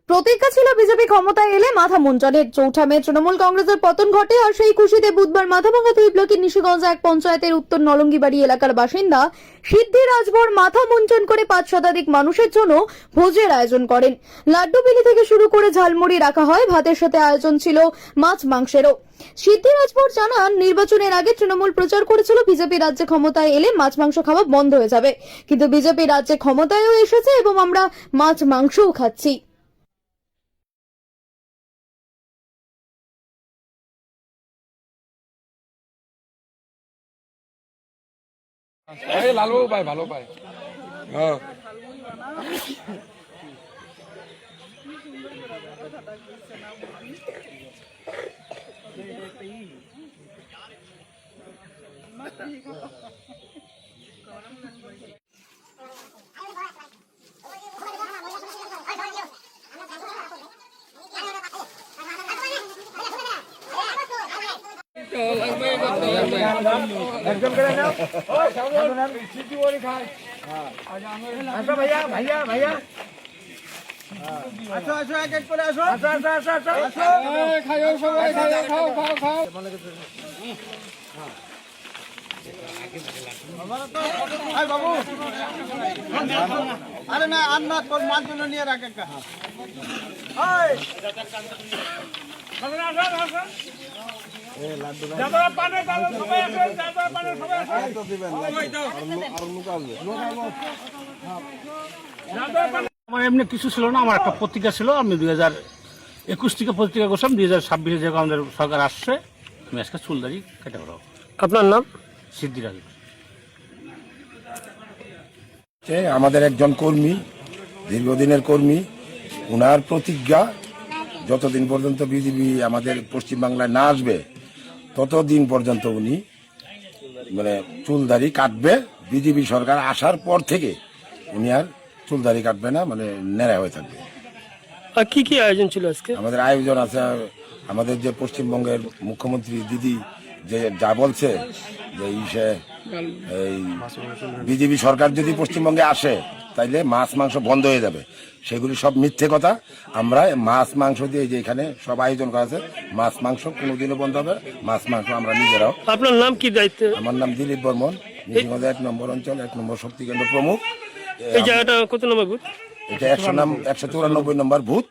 প্রতিজ্ঞা ছিল বিজেপি ক্ষমতায় এলে মাথা মুন্ডনের। ৪ মে তৃণমূল কংগ্রেসের পতন ঘটে আর সেই খুশিতে বুধবার মাথাভাঙা ২ ব্লকের নিশিগঞ্জ এক পঞ্চায়েতের উত্তর নলঙ্গিবাড়ি এলাকার বাসিন্দা সিদ্ধি রাজভর মাথা মুন্ডন করে ৫ শতাধিক মানুষের জন্য ভোজের আয়োজন করেন। লাড্ডু বিলি থেকে শুরু করে ঝালমুড়ি রাখা হয়, ভাতের সাথে আয়োজন ছিল মাছ মাংসেরও। সিদ্ধি রাজভর জানান, নির্বাচনের আগে তৃণমূল প্রচার করেছিল বিজেপি রাজ্যে ক্ষমতায় এলে মাছ মাংস খাওয়া বন্ধ হয়ে যাবে, কিন্তু বিজেপি রাজ্যে ক্ষমতায়ও এসেছে এবং আমরা মাছ মাংসও খাচ্ছি। লালু পায়, ভালো পায়। হ্যাঁ একজন করে নাও। সিদ্ধি বড়ি খায়। আসো ভাইয়া, ভাইয়া, ভাইয়া। আসো আসো, এক এক করে আসো। আসো আসো আসো আসো। খাও সবাই, খাও খাও খাও খাও। বাবু আরে না, আর না, তোর মাছগুলো নিয়ে রাখ একটা। আমার এমনি কিছু ছিল না, আমার একটা পত্রিকা ছিল। আমি 2021 থেকে পত্রিকা করছিলাম। 2026 যখন আমাদের সরকার আসছে, আমি আজকে চুলদারি কেটে করাবো। আপনার নাম? সিদ্ধিরাজ। আমাদের একজন কর্মী, দীর্ঘদিনের কর্মী, ওনার প্রতিজ্ঞা যতদিন পর্যন্ত বিজেপি আমাদের পশ্চিমবাংলায় না আসবে ততদিন পর্যন্ত উনি মানে চুলদারি কাটবে। বিজেপি সরকার আসার পর থেকে উনি আর চুলদারি কাটবে না, মানে ন্যাড়া হয়ে থাকবে। আর কি কি আয়োজন ছিল আজকে? আমাদের আয়োজন আছে, আমাদের যে পশ্চিমবঙ্গের মুখ্যমন্ত্রী দিদি যে যা বলছে যে এই বিজেপি সরকার যদি পশ্চিমবঙ্গে আসে তাইলে মাছ মাংস বন্ধ হয়ে যাবে, সেগুলি সব মিথ্যে কথা। আমরা মাছ মাংস দিয়ে যে এখানে সব আয়োজন করা আছে, মাছ মাংস কোনোদিনও বন্ধ হবে। মাছ মাংস আমরা নিজেরাও। আপনার নাম কি, দায়িত্ব? আমার নাম দিলীপ বর্মন, নিশিগঞ্জ ১ নম্বর অঞ্চল ১ নম্বর শক্তি কেন্দ্র প্রমুখ। এই জায়গাটা কত নম্বর বুথ? এটা ১৯৪ নম্বর বুথ।